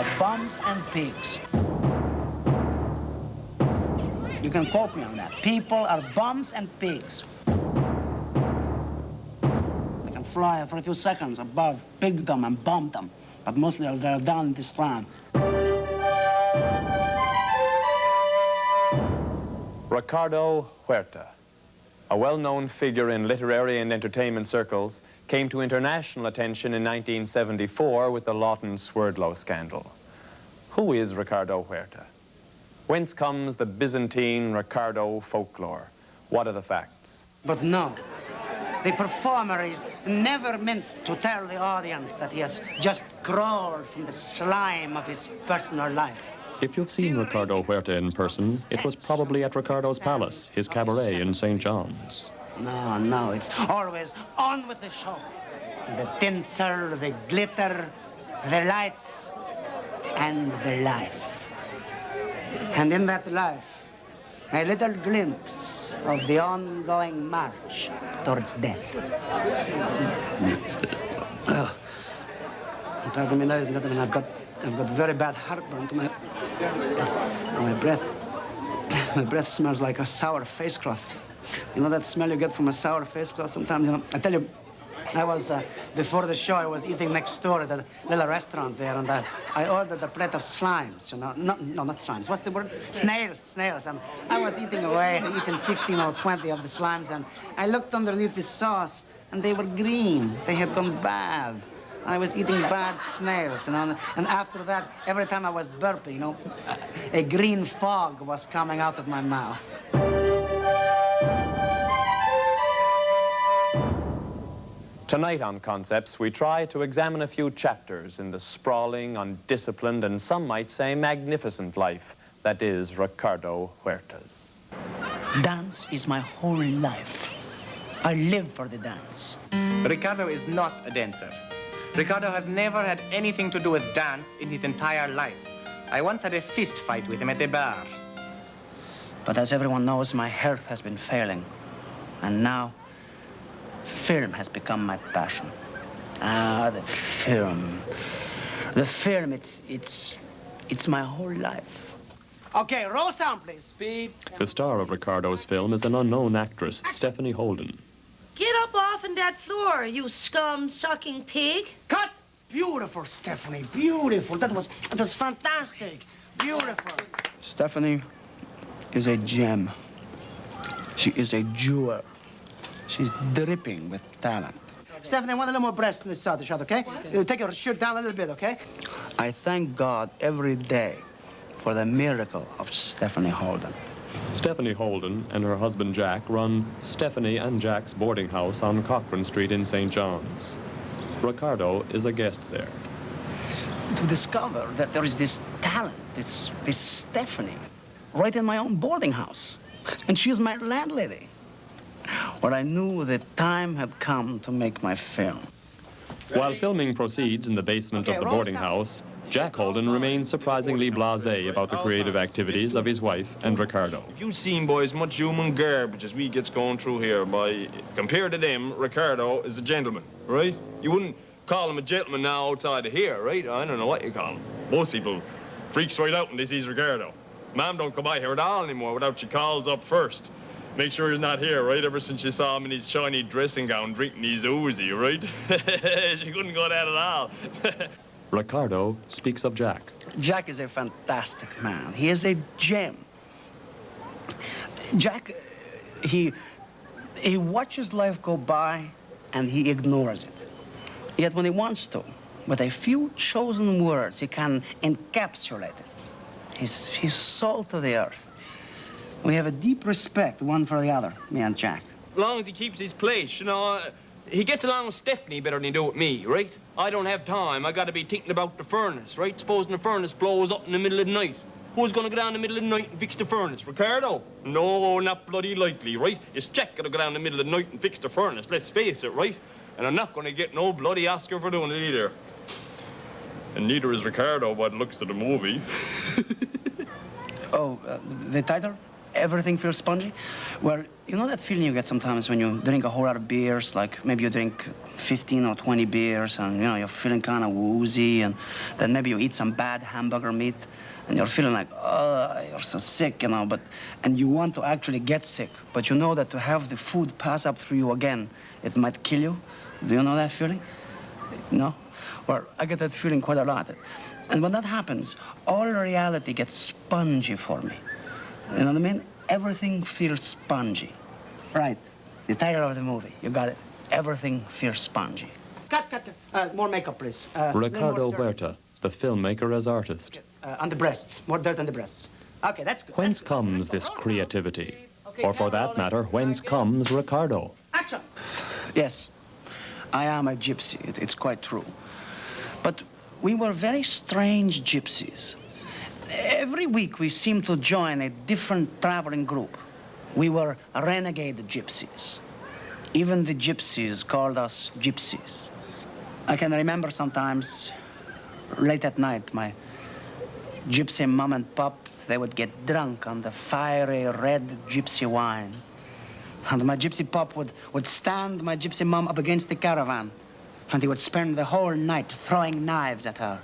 are bums and pigs. You can quote me on that. People are bums and pigs. They can fly for a few seconds above pigdom and bumdom, but mostly they're down in this land. Ricardo Huerta, a well-known figure in literary and entertainment circles, came to international attention in 1974 with the Lawton-Swerdlow scandal. Who is Ricardo Huerta? Whence comes the Byzantine Ricardo folklore? What are the facts? But no, the performer is never meant to tell the audience that he has just crawled from the slime of his personal life. If you've seen Ricardo Huerta in person, it was probably at Ricardo's Palace, his cabaret in St. John's. No, it's always on with the show. The tinsel, the glitter, the lights, and the life. And in that life, a little glimpse of the ongoing march towards death. Pardon me, ladies and gentlemen, I've got very bad heartburn to my breath. My breath smells like a sour face cloth. You know that smell you get from a sour face cloth sometimes? You know, I tell you, I was, before the show, I was eating next door at a little restaurant there, and I ordered a plate of slimes, you know. No, not slimes. What's the word? Snails. And I was eating away, eating 15 or 20 of the slimes, and I looked underneath the sauce, and they were green. They had gone bad. I was eating bad snails, you know, and after that, every time I was burping, you know, a green fog was coming out of my mouth. Tonight on Concepts, we try to examine a few chapters in the sprawling, undisciplined, and some might say magnificent life that is Ricardo Huerta's. Dance is my whole life. I live for the dance. Ricardo is not a dancer. Ricardo has never had anything to do with dance in his entire life. I once had a fist fight with him at a bar. But as everyone knows, my health has been failing. And now, film has become my passion. The film. The film, it's my whole life. Okay, roll sound, please. Speed. The star of Ricardo's film is an unknown actress, Stephanie Holden. Get up off on that floor, you scum-sucking pig. Cut! Beautiful, Stephanie, beautiful. That was fantastic. Beautiful. Stephanie is a gem. She is a jewel. She's dripping with talent. Stephanie, I want a little more breast in this side of the shot, okay? Take your shirt down a little bit, okay? I thank God every day for the miracle of Stephanie Holden. Stephanie Holden and her husband Jack run Stephanie and Jack's boarding house on Cochrane Street in St. John's. Ricardo is a guest there. To discover that there is this talent, this Stephanie, right in my own boarding house. And she is my landlady. Well, I knew the time had come to make my film. While filming proceeds in the basement of the boarding house, Jack Holden remains surprisingly blasé about the creative activities of his wife and Ricardo. If you've seen, boys, much human garbage as we gets going through here, compared to them, Ricardo is a gentleman, right? You wouldn't call him a gentleman now outside of here, right? I don't know what you call him. Most people freaks right out when they sees Ricardo. Mom don't come by here at all anymore without she calls up first. Make sure he's not here, right? Ever since she saw him in his shiny dressing gown drinking his Uzi, right? She couldn't go that at all. Ricardo speaks of Jack. Jack is a fantastic man. He is a gem. Jack, he watches life go by and he ignores it. Yet when he wants to, with a few chosen words, he can encapsulate it. He's salt to the earth. We have a deep respect, one for the other, me and Jack. As long as he keeps his place, you know, he gets along with Stephanie better than he do with me, right? I don't have time. I gotta be thinking about the furnace, right? Supposing the furnace blows up in the middle of the night. Who's gonna go down in the middle of the night and fix the furnace? Ricardo? No, not bloody likely, right? It's Jack gonna go down in the middle of the night and fix the furnace, let's face it, right? And I'm not gonna get no bloody Oscar for doing it either. And neither is Ricardo by the looks of the movie. Oh, the title? everything feels spongy? Well, you know that feeling you get sometimes when you drink a whole lot of beers, like maybe you drink 15 or 20 beers and, you know, you're feeling kind of woozy, and then maybe you eat some bad hamburger meat and you're feeling like, oh, you're so sick, you know, and you want to actually get sick, but you know that to have the food pass up through you again, it might kill you. Do you know that feeling? No? Well, I get that feeling quite a lot. And when that happens, all reality gets spongy for me. You know what I mean? Everything feels spongy. Right. The title of the movie. You got it. Everything feels spongy. Cut. More makeup, please. Ricardo Huerta, the filmmaker as artist. On the breasts. More dirt on the breasts. Okay, that's good. Whence comes this creativity? Or for that matter, whence comes Ricardo? Action! Yes, I am a gypsy. It's quite true. But we were very strange gypsies. Every week we seemed to join a different traveling group. We were renegade gypsies. Even the gypsies called us gypsies. I can remember sometimes, late at night, my gypsy mom and pop, they would get drunk on the fiery red gypsy wine. And my gypsy pop would stand my gypsy mom up against the caravan, and he would spend the whole night throwing knives at her.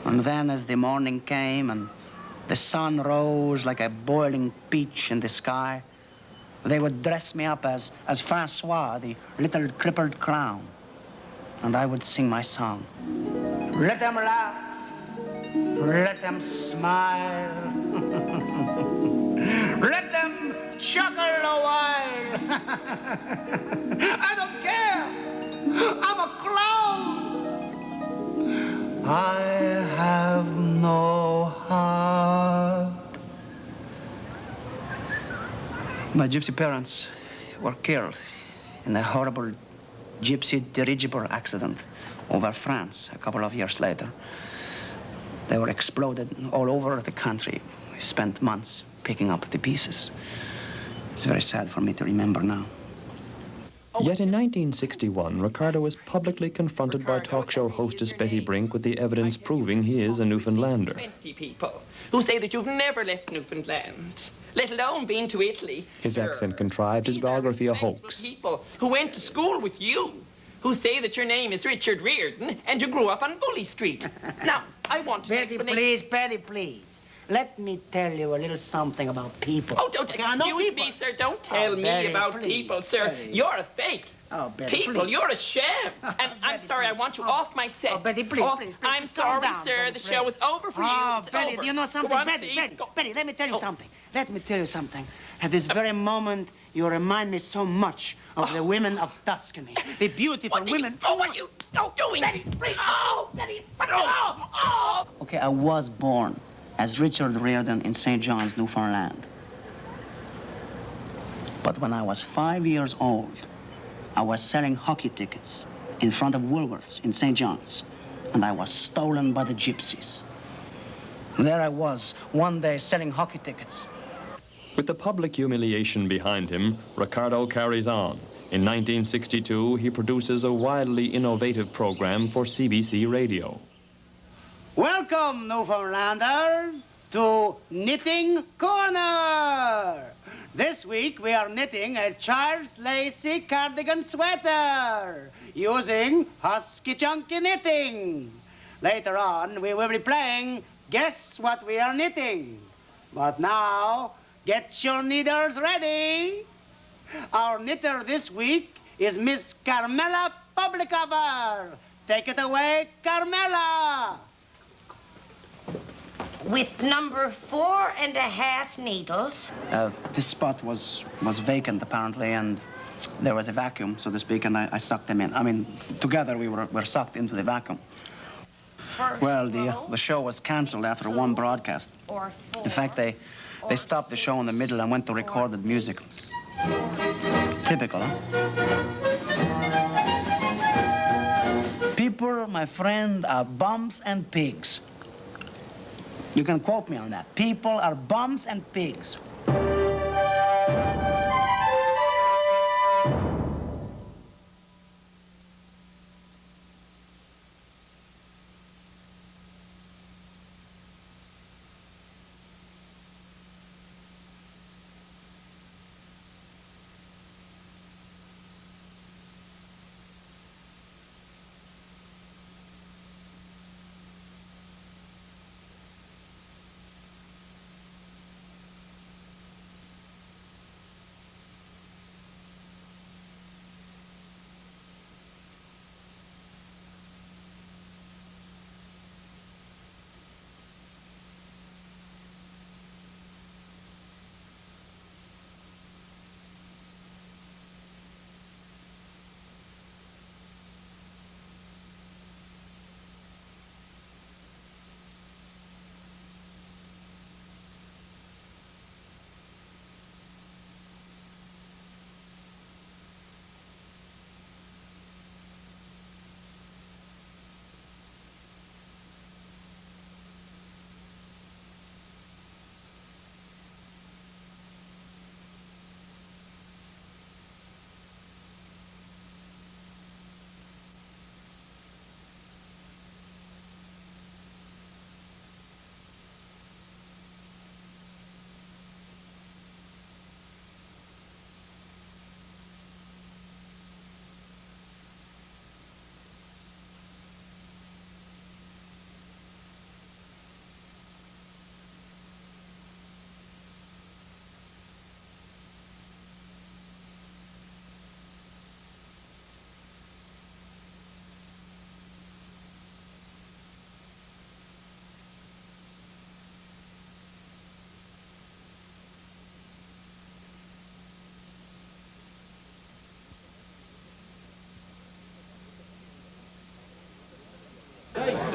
And then as the morning came and the sun rose like a boiling peach in the sky, they would dress me up as Francois, the little crippled clown. And I would sing my song. Let them laugh, let them smile, let them chuckle a while. I don't care, I'm a clown. I have no heart. My gypsy parents were killed in a horrible gypsy dirigible accident over France a couple of years later. They were exploded all over the country. We spent months picking up the pieces. It's very sad for me to remember now. Yet in 1961, Ricardo was publicly confronted by talk show hostess Betty Brink with the evidence proving he is a Newfoundlander. 20 people who say that you've never left Newfoundland, let alone been to Italy. His accent contrived, his biography a hoax. People who went to school with you, who say that your name is Richard Reardon and you grew up on Bully Street. Now, I want an explanation. Betty, please. Let me tell you a little something about people. Oh, don't excuse me, sir. Don't tell me about people, sir. Betty. You're a fake. Oh, Betty, people, please. you're a sham. And I'm sorry, I want you off my set. Oh, Betty, please, please. I'm sorry, calm down, sir. Betty, The show is over for you. It's Betty, over. you know something? Go on, Betty, please. Betty, Go. Betty, let me tell you something. Let me tell you something. At this very moment, you remind me so much of the women of Tuscany. The beautiful women. What are you doing? Betty, please. Oh, Betty. Oh. Okay, I was born as Richard Reardon in St. John's, Newfoundland. But when I was 5 years old, I was selling hockey tickets in front of Woolworths in St. John's, and I was stolen by the gypsies. There I was, one day selling hockey tickets. With the public humiliation behind him, Ricardo carries on. In 1962, he produces a wildly innovative program for CBC Radio. Welcome, Newfoundlanders, to Knitting Corner. This week we are knitting a child's lacy cardigan sweater using Husky Chunky Knitting. Later on, we will be playing Guess What We Are Knitting. But now, get your needles ready. Our knitter this week is Miss Carmela Publicover. Take it away, Carmela. With number 4.5 needles. This spot was vacant, apparently, and there was a vacuum, so to speak, and I sucked them in. I mean, together we were sucked into the vacuum. Well, the show was canceled after one broadcast. In fact, they stopped the show in the middle and went to recorded music. Typical, huh? People, my friend, are bums and pigs. You can quote me on that. People are bums and pigs.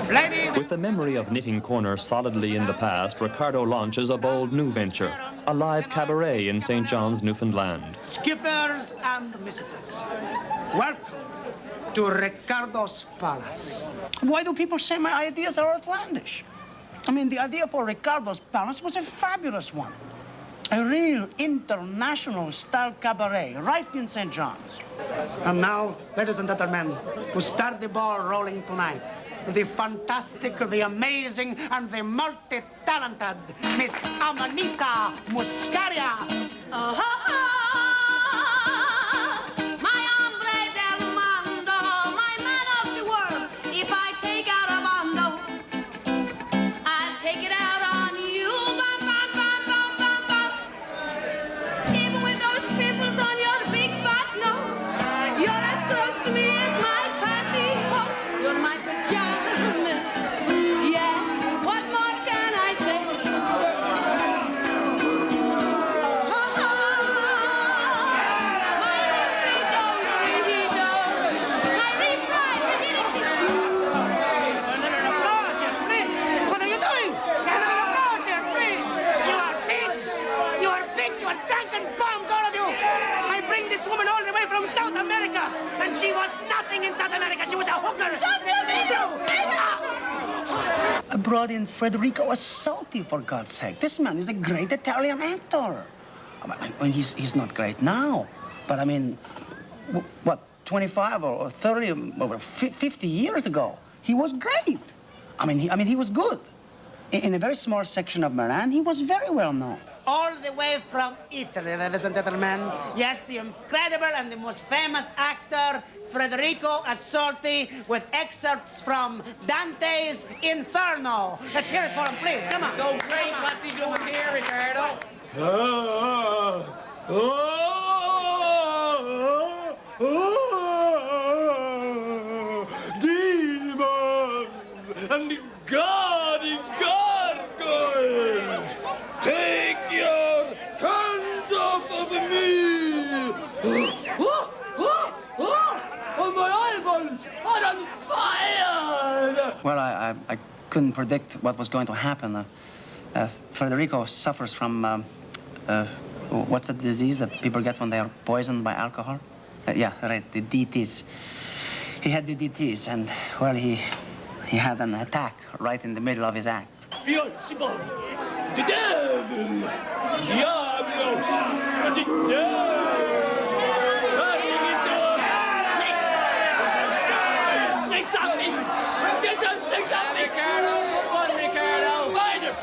Ladies, With the memory of Knitting Corner solidly in the past, Ricardo launches a bold new venture, a live cabaret in St. John's, Newfoundland. Skippers and mistresses, welcome to Ricardo's Palace. Why do people say my ideas are outlandish? I mean, the idea for Ricardo's Palace was a fabulous one. A real international style cabaret right in St. John's. And now, ladies and gentlemen, to start the ball rolling tonight, the fantastic, the amazing, and the multi-talented Miss Amanita Muscaria. My hombre del mundo, my man of the world. If I take out a bando, I'll take it out on you. Bum, bum, bum, bum, bum, bum. Even with those pimples on your big fat nose, you're as close to me as my pantyhose. You're my pajamas. Yeah, what more can I say? What are you doing? You are pigs! You are pigs! You are drunken bums, all of you! I bring this woman all the way from South America, and she was nothing in South America. She was a hooker. I brought in Federico Assolti, for God's sake. This man is a great Italian actor. I mean, he's not great now, but I mean, what, 25 or 30 or 50 years ago, he was great. I mean, he was good. In a very small section of Milan, he was very well known. All the way from Italy, ladies and gentlemen. Yes, the incredible and the most famous actor, Federico Assolti, with excerpts from Dante's Inferno. Let's hear it for him, please. Come on. So great. What's he doing here, Ricardo? Demons and guarding gargoyles, take your hands off of me! Oh, my eyeballs are on fire! Well, I couldn't predict what was going to happen. Federico suffers from, what's the disease that people get when they are poisoned by alcohol? Yeah, right, the DTs. He had the DTs, and, well, he had an attack right in the middle of his act. Beelzebub, the devil, Diablos, the devil, turning into snakes up me, get those snakes up me, Ricardo, look on, Ricardo. spiders,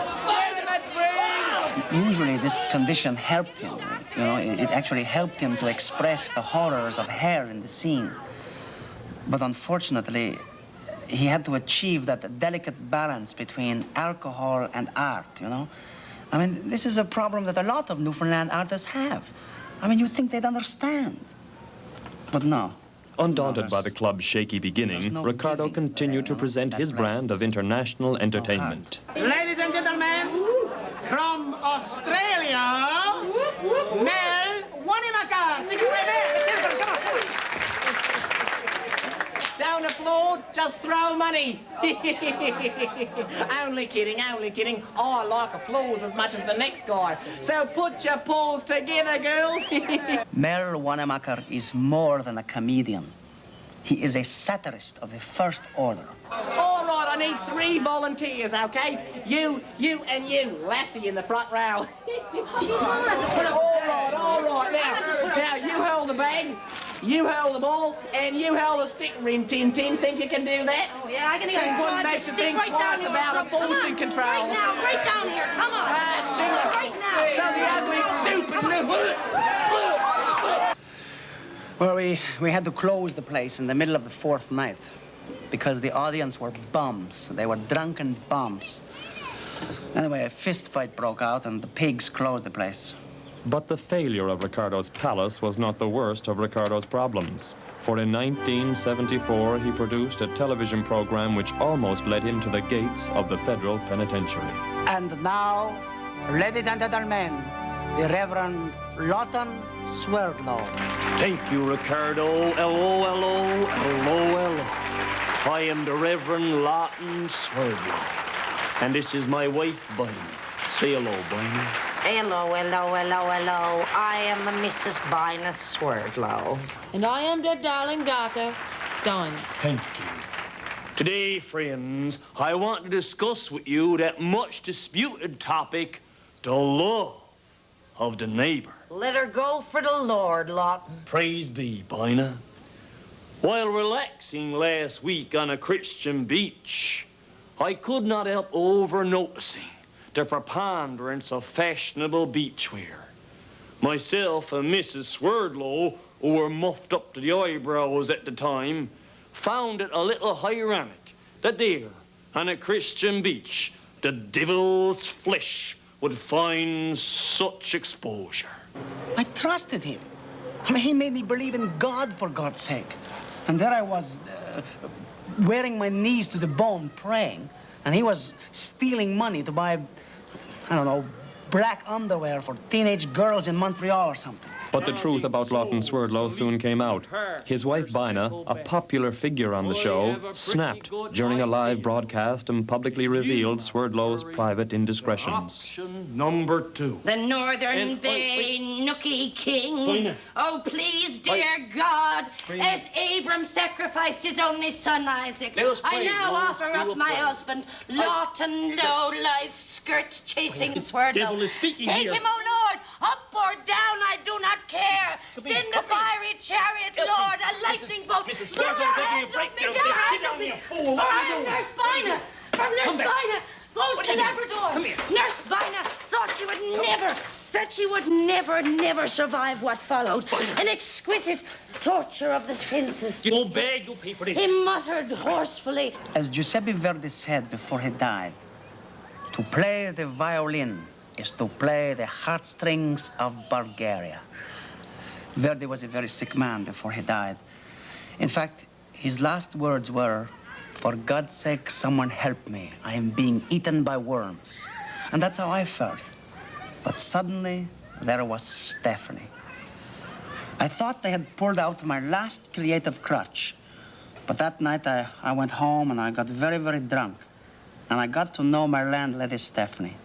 Spider-Man brain. Usually this condition helped him, you know, it actually helped him to express the horrors of hell in the scene. But unfortunately, he had to achieve that delicate balance between alcohol and art, you know? I mean, this is a problem that a lot of Newfoundland artists have. I mean, you'd think they'd understand. But no. Undaunted No, by the club's shaky beginning, no Ricardo giving, continued to you know, present that his brand of lasts. international entertainment. Ladies and gentlemen, from Australia, Mel Wanamaker. Take it away, Mel. Let's hear it. Come on, come on. Down applaud, just throw money. Only kidding, only kidding. I like applause as much as the next guy. So put your paws together, girls. Mel Wanamaker is more than a comedian. He is a satirist of the first order. All right, I need 3 volunteers, okay? You, and you, Lassie in the front row. All right. Now you hold the bag, you hold the ball, and you hold the stick, Rin Tin Tin. Think you can do that? Oh, yeah, I can even Wouldn't try make to you stick think right down twice here. about Come abortion on, control. Right now, right down here. Come on. Shoot. Right now. So the ugly, stupid little... Well, we had to close the place in the middle of the 4th night because the audience were bums. They were drunken bums. Anyway, a fist fight broke out and the pigs closed the place. But the failure of Ricardo's Palace was not the worst of Ricardo's problems. For in 1974, he produced a television program which almost led him to the gates of the federal penitentiary. And now, ladies and gentlemen, the Reverend Lawton Swerdlow. Thank you, Ricardo. Hello. I am the Reverend Lawton Swerdlow, and this is my wife, Bunny. Say hello, Bunny. Hello, hello, hello, hello. I am the Mrs. Bina Swerdlow. And I am the darling daughter, Dinah. Thank you. Today, friends, I want to discuss with you that much disputed topic, the love of the neighbor. Let her go for the Lord, Lawton. Praise be, Bina. While relaxing last week on a Christian beach, I could not help over-noticing the preponderance of fashionable beachwear. Myself and Mrs. Swerdlow, who were muffed up to the eyebrows at the time, found it a little ironic that there, on a Christian beach, the devil's flesh would find such exposure. I trusted him. I mean, he made me believe in God, for God's sake. And there I was, wearing my knees to the bone, praying. And he was stealing money to buy, I don't know, black underwear for teenage girls in Montreal or something. But the truth about Lawton Swerdlow soon came out. His wife, Bina, a popular figure on the show, snapped during a live broadcast and publicly revealed Swerdlow's private indiscretions. Option number 2. The Northern Bay Nookie King. Oh, please, dear God, as Abram sacrificed his only son Isaac, I now offer up my husband, Lawton Low-Life Skirt-Chasing Swerdlow. devil is speaking Take here. him, O Lord, up or down, I do not care. Send a fiery chariot, Lord, a lightning bolt. Mrs. Get your Sturgeon, hands taking a off me, break get your down. hands Sit off down, me. you fool. For What are I you am doing? Nurse Bina. From Nurse Bina goes to Labrador. Come here. Nurse Bina thought she would never survive what followed. An exquisite torture of the senses. You go beg, you'll pay for this. He muttered hoarsely. As Giuseppe Verdi said before he died, to play the violin is to play the heartstrings of Bulgaria. Verdi was a very sick man before he died. In fact, his last words were, "For God's sake, someone help me. I am being eaten by worms." And that's how I felt. But suddenly, there was Stephanie. I thought they had pulled out my last creative crutch. But that night, I went home and I got very, very drunk. And I got to know my landlady, Stephanie.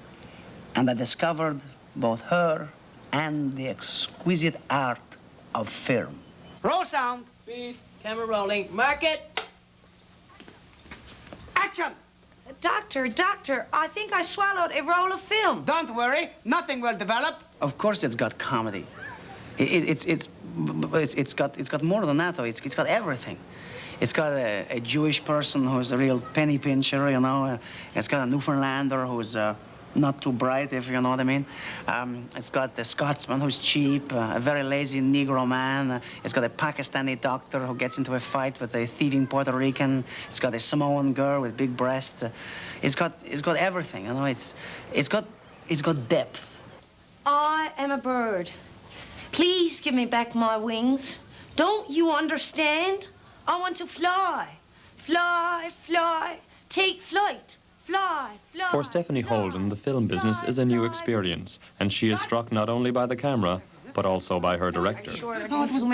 And I discovered both her and the exquisite art of film. Roll sound. Speed. Camera rolling. Mark it. Action! Doctor, I think I swallowed a roll of film. Don't worry, nothing will develop. Of course, it's got comedy. It's got more than that, though. It's got everything. It's got a Jewish person who's a real penny pincher, you know. It's got a Newfoundlander who's not too bright, if you know what I mean. It's got a Scotsman who's cheap, a very lazy Negro man. It's got a Pakistani doctor who gets into a fight with a thieving Puerto Rican. It's got a Samoan girl with big breasts. It's got everything, you know. It's got depth. I am a bird. Please give me back my wings. Don't you understand? I want to fly. Fly, fly, take flight. Fly, fly. For Stephanie Holden, the film business is a new experience, and she is struck not only by the camera, but also by her director. No, it was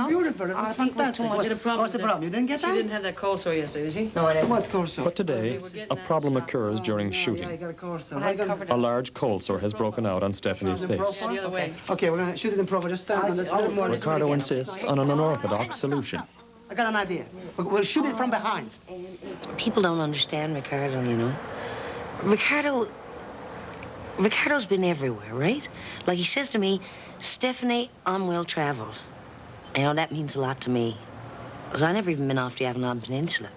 beautiful. It was fantastic. What's the problem? You didn't get that? She didn't have that cold sore yesterday, did she? No, I didn't. What course? But today, a problem occurs during Yeah, you shooting. got a course. A large cold sore has broken out on Stephanie's face. The other way. Okay, we're gonna shoot it in proper. Just stand on this little more. Ricardo insists on an unorthodox solution. I got an idea. We'll shoot it from behind. People don't understand Ricardo, you know. Ricardo's been everywhere, right? Like he says to me, Stephanie, I'm well traveled. You know, that means a lot to me. Because I never even been off the Avalon Peninsula.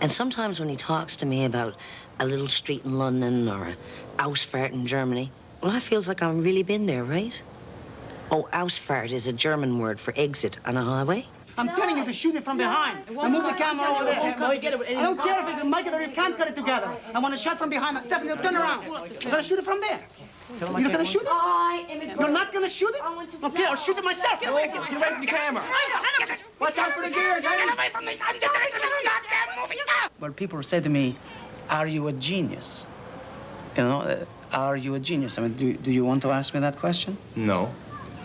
And sometimes when he talks to me about a little street in London or a Ausfahrt in Germany, well, I feels like I've really been there, right? Oh, Ausfahrt is a German word for exit on a highway. I'm telling you to shoot it from behind. I move the camera over there. I don't care if you can make it or you can't get it together. I want a shot from behind. Stephanie, turn around. You're gonna shoot it from there. You're not gonna shoot it? I am a bird. You're not gonna shoot it? Okay, I'll shoot it myself. Get away from the camera. Watch out for the gears. Get away from the goddamn movie. Well, people say to me, are you a genius? You know, are you a genius? I mean, do you want to ask me that question? No.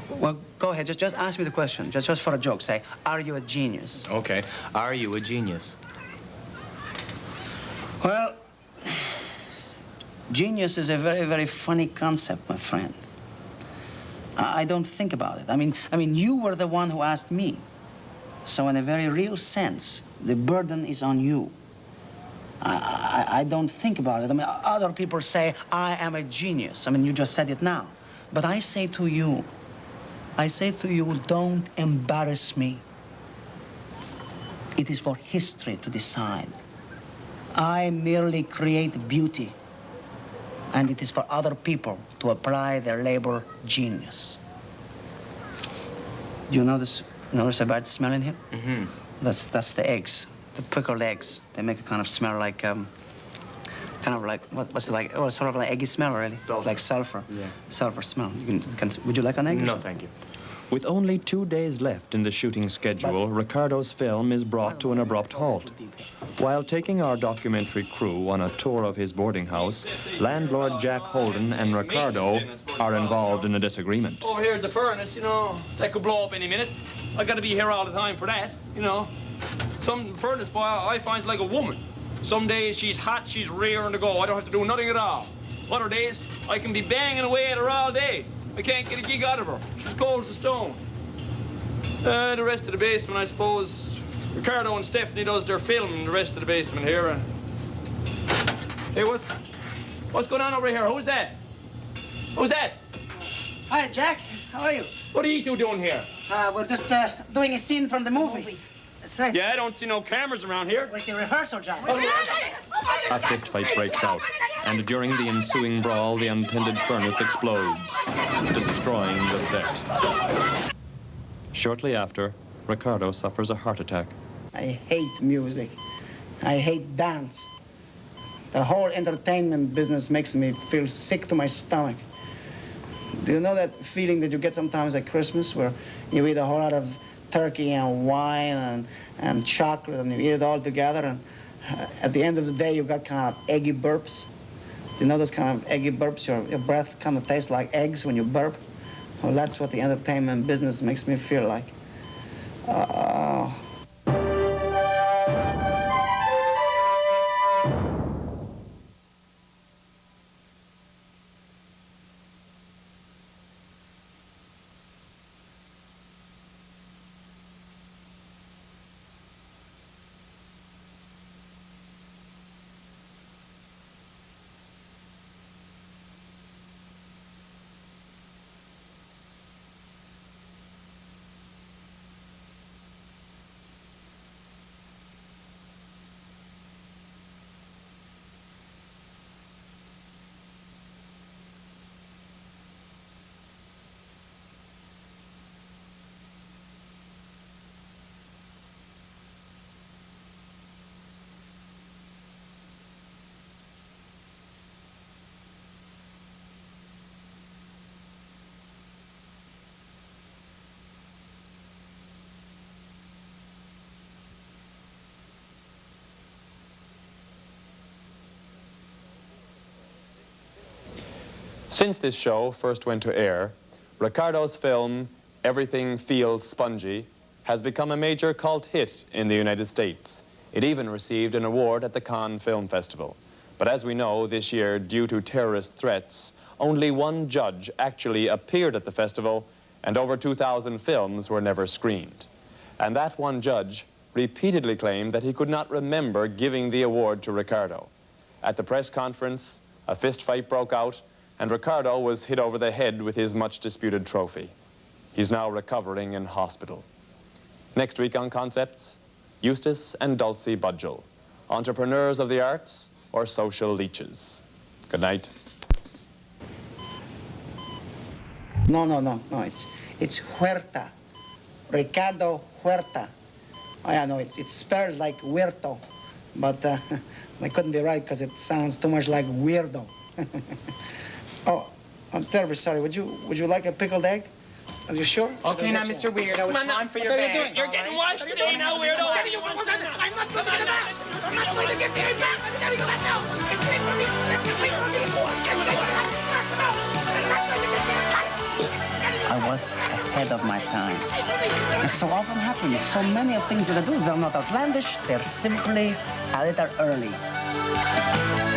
Well, go ahead. Just ask me the question. Just for a joke. Say, are you a genius? Okay. Are you a genius? Well, genius is a very, very funny concept, my friend. I don't think about it. I mean, you were the one who asked me. So in a very real sense, the burden is on you. I don't think about it. I mean, other people say, I am a genius. I mean, you just said it now. But I say to you, don't embarrass me. It is for history to decide. I merely create beauty, and it is for other people to apply their label genius. Do you notice a bad smell in here? Mm-hmm. That's the eggs, the pickled eggs. They make a kind of smell like, kind of like, what's it like? Oh, it's sort of like eggy smell, really. Sulfur. It's like sulfur. Yeah. Sulfur smell. Would you like an egg? No, thank you. With only 2 days left in the shooting schedule, Ricardo's film is brought to an abrupt halt. While taking our documentary crew on a tour of his boarding house, landlord Jack Holden and Ricardo are involved in a disagreement. Over here's the furnace, you know. That could blow up any minute. I gotta be here all the time for that, you know. Some furnace boy I find's like a woman. Some days she's hot, she's rearing to go. I don't have to do nothing at all. Other days, I can be banging away at her all day. I can't get a gig out of her. She's cold as a stone. The rest of the basement, I suppose, Ricardo and Stephanie does their filming in the rest of the basement here. Hey, what's going on over here? Who's that? Who's that? Hi, Jack. How are you? What are you two doing here? We're just doing a scene from the movie. That's right. Yeah, I don't see no cameras around here. It's a rehearsal, Jack. A fistfight breaks out, and during the ensuing brawl, the untended furnace explodes, destroying the set. Shortly after, Ricardo suffers a heart attack. I hate music. I hate dance. The whole entertainment business makes me feel sick to my stomach. Do you know that feeling that you get sometimes at Christmas where you eat a whole lot of turkey and wine and chocolate and you eat it all together and at the end of the day you got kind of eggy burps? Do you know those kind of eggy burps? Your breath kind of tastes like eggs when you burp? Well, that's what the entertainment business makes me feel like. Since this show first went to air, Ricardo's film, Everything Feels Spongy, has become a major cult hit in the United States. It even received an award at the Cannes Film Festival. But as we know, this year, due to terrorist threats, only one judge actually appeared at the festival, and over 2,000 films were never screened. And that one judge repeatedly claimed that he could not remember giving the award to Ricardo. At the press conference, a fist fight broke out, and Ricardo was hit over the head with his much-disputed trophy. He's now recovering in hospital. Next week on Concepts, Eustace and Dulcie Budgell, entrepreneurs of the arts or social leeches. Good night. No, it's Huerta. Ricardo Huerta. Oh, yeah, no, it's spelled like Huerto, but I couldn't be right because it sounds too much like weirdo. Oh, I'm terribly sorry. Would you like a pickled egg? Are you sure? Okay, now, Mr. Weirdo, it's time for your bag. You're getting washed today now, weirdo. I'm not going to get back. I'm not going to get back. I'm going to go back now. I was ahead of my time. It so often happens. So many of things that I do, they're not outlandish, they're simply a little early.